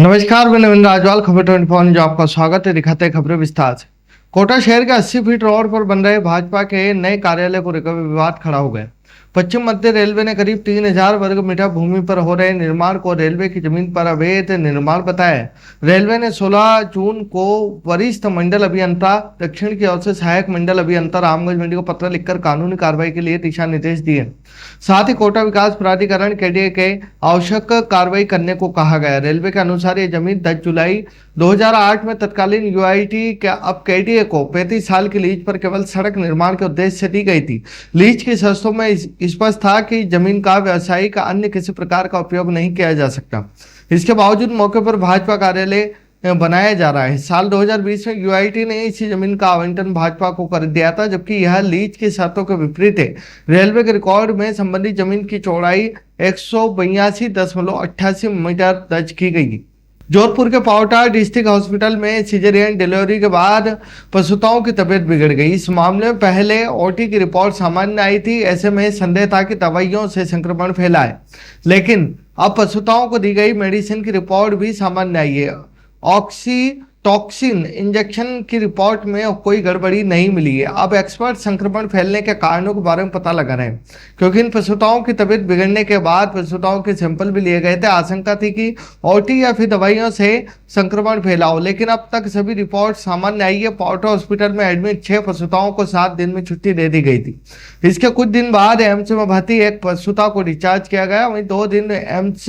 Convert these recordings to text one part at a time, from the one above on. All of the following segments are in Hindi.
नमस्कार, मैं नवीन राजवाल, खबर 24 न्यूज आपका स्वागत है। दिखाते हैं खबरें विस्तार से। कोटा शहर के 80 फीट रोड पर बन रहे भाजपा के नए कार्यालय को लेकर विवाद खड़ा हो गया। पश्चिम मध्य रेलवे ने करीब 3000 वर्ग मीटर भूमि पर हो रहे निर्माण को रेलवे की जमीन पर अवैध निर्माण बताया। रेलवे ने 16 जून को वरिष्ठ मंडल अभियंता दक्षिण की ओर से सहायक मंडल अभियंता रामगंज मंडी को पत्र लिखकर कानूनी कार्रवाई के लिए दिशा निर्देश दिए। साथ ही कोटा विकास प्राधिकरण केडीए के आवश्यक कार्रवाई करने को कहा गया। रेलवे के अनुसार ये जमीन 10 जुलाई 2008 में तत्कालीन यूआईटी के अब केडीए को 35 साल की लीज पर केवल सड़क निर्माण के उद्देश्य से दी गई थी। लीज की शर्तों में स्पष्ट था कि जमीन का व्यावसायिक अन्य किसी प्रकार का उपयोग नहीं किया जा सकता। इसके बावजूद मौके पर भाजपा कार्यालय बनाया जा रहा है। साल 2020 में यूआईटी ने इसी जमीन का आवंटन भाजपा को कर दिया था, जबकि यह लीज की शर्तों के विपरीत है। रेलवे के रिकॉर्ड में संबंधित जमीन की चौड़ाई 182.88 मीटर दर्ज की गई। जोधपुर के पावटा डिस्ट्रिक्ट हॉस्पिटल में सिजेरियन डिलीवरी के बाद प्रसूताओं की तबीयत बिगड़ गई। इस मामले में पहले ओटी की रिपोर्ट सामान्य आई थी। ऐसे में संदेह था कि दवाइयों से संक्रमण फैला है, लेकिन अब प्रसूताओं को दी गई मेडिसिन की रिपोर्ट भी सामान्य आई है। ऑक्सीटॉक्सिन इंजेक्शन की रिपोर्ट में कोई गड़बड़ी नहीं मिली है। अब एक्सपर्ट संक्रमण फैलने के कारणों के बारे में पता लगा रहे हैं, क्योंकि इन प्रसूताओं की तबीयत बिगड़ने के बाद प्रसूताओं के सैंपल भी लिए गए थे। आशंका थी कि ओटी या फिर दवाइयों से संक्रमण फैला हो, लेकिन अब तक सभी रिपोर्ट सामान्य आई है। पावटा हॉस्पिटल में एडमिट 6 प्रसूताओं को 7 दिन में छुट्टी दे दी गई थी। इसके कुछ दिन बाद एम्स में भर्ती एक प्रसूता को डिस्चार्ज किया गया। वहीं 2 दिन एम्स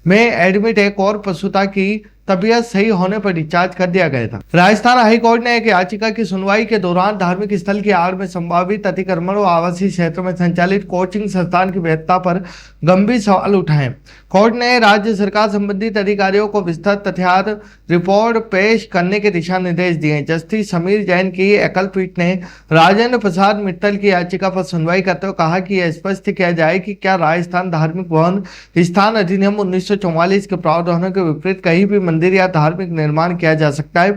में एडमिट एक और प्रसूता की तबीयत सही होने पर डिस्चार्ज कर दिया गया था। राजस्थान हाईकोर्ट ने एक याचिका की सुनवाई के दौरान धार्मिक स्थल की आड़ में संभावित अतिक्रमण व आवासीय क्षेत्रों में संचालित कोचिंग संस्थान की वैधता पर गंभीर सवाल उठाए। कोर्ट ने राज्य सरकार संबंधित अधिकारियों को विस्तृत तथ्यात्मक रिपोर्ट पेश करने के दिशा निर्देश दिए। जस्टिस समीर जैन की एकल पीठ ने राजेंद्र प्रसाद मित्तल की याचिका पर सुनवाई करते हुए कहा कि यह स्पष्ट किया जाए कि क्या राजस्थान धार्मिक भवन स्थान अधिनियम 1944 के प्रावधानों के विपरीत कहीं भी मंदिर या धार्मिक निर्माण किया जा सकता है।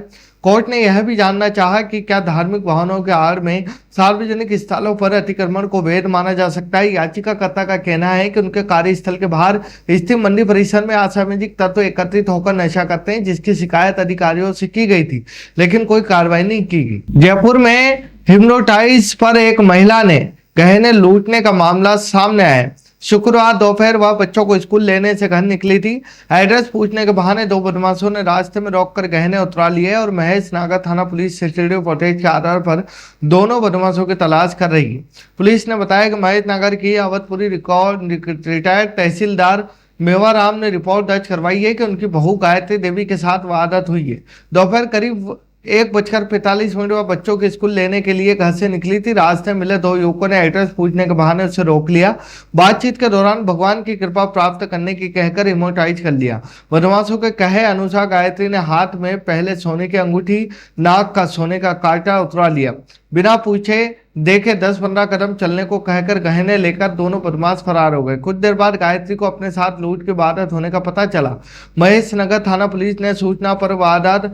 कोर्ट ने यह भी जानना चाहा कि क्या धार्मिक भवनों के आड़ में सार्वजनिक स्थलों पर अतिक्रमण को वैध माना जा सकता है। याचिकाकर्ता का कहना है कि उनके कार्यस्थल के बाहर स्थित मंडी परिसर में असामाजिक तत्व एकत्रित होकर नशा करते हैं, जिसकी शिकायत अधिकारियों से की गई थी, लेकिन कोई कार्रवाई नहीं की गई। जयपुर में हिप्नोटाइज पर एक महिला ने गहने लूटने का मामला सामने आया। शुक्रवार दोपहर वह बच्चों को स्कूल लेने से घर निकली थी। एड्रेस पूछने के बहाने 2 बदमाशों ने रास्ते में रोककर गहने उतरा लिए और महेश नागर थाना पुलिस सीसीटीवी फुटेज के आधार पर दोनों बदमाशों की तलाश कर रही है। पुलिस ने बताया कि महेश नागर की अवधपुरी रिटायर्ड तहसीलदार मेवाराम ने रिपोर्ट दर्ज करवाई है कि उनकी बहू गायत्री देवी के साथ वारदात हुई है। दोपहर करीब 1:45 वह बच्चों के स्कूल लेने के लिए घर से निकली थी। रास्ते में मिले 2 युवकों ने एड्रेस पूछने के बहाने उसे रोक लिया। बातचीत के दौरान भगवान की कृपा प्राप्त करने की कहकर हिप्नोटाइज कर लिया। बदमाशों के कहे अनुसार गायत्री ने हाथ में पहले सोने की अंगूठी, नाक का सोने का कांटा उतरा लिया। बिना पूछे देखे 10-15 कदम चलने को कहकर गहने लेकर दोनों बदमाश फरार हो गए। कुछ देर बाद गायत्री को अपने साथ लूट की वारदात होने का पता चला। महेश नगर थाना पुलिस ने सूचना पर वारदात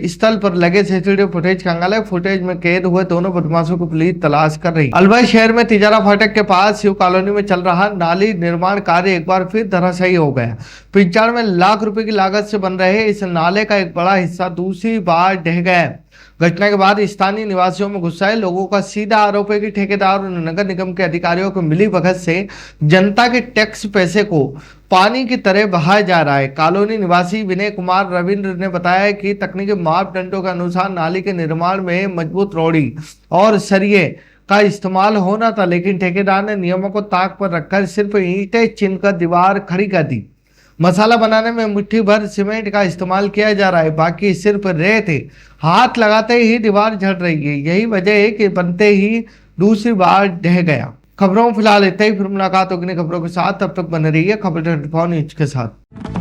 स्थल पर लगे सीसीटीवी फुटेज खंगाले। फुटेज में कैद हुए दोनों बदमाशों को पुलिस तलाश कर रही। अलवर शहर में तिजारा फाटक के पास शिव कॉलोनी में चल रहा नाली निर्माण कार्य एक बार फिर धराशायी हो गया। 95 लाख रुपए की लागत से बन रहे इस नाले का एक बड़ा हिस्सा दूसरी बार ढह गया। घटना के बाद स्थानीय निवासियों में गुस्सा है। लोगों का सीधा आरोप है कि ठेकेदार और नगर निगम के अधिकारियों को मिली भगत से जनता के टैक्स पैसे को पानी की तरह बहाया जा रहा है। कॉलोनी निवासी विनय कुमार रविंद्र ने बताया कि तकनीकी मापदंडों के अनुसार नाली के निर्माण में मजबूत रोड़ी और सरिये का इस्तेमाल होना था, लेकिन ठेकेदार ने नियमों को ताक पर रखकर सिर्फ ईंटें चुनकर दीवार खड़ी कर दी। मसाला बनाने में मुट्ठी भर सीमेंट का इस्तेमाल किया जा रहा है, बाकी सिर्फ रेत है। हाथ लगाते ही दीवार झड़ रही है। यही वजह है कि बनते ही दूसरी बार ढह गया। खबरों फिलहाल इतना ही। फिर मुलाकात होगी खबरों के साथ, तब तक बने रहिए खबर 24 न्यूज के साथ।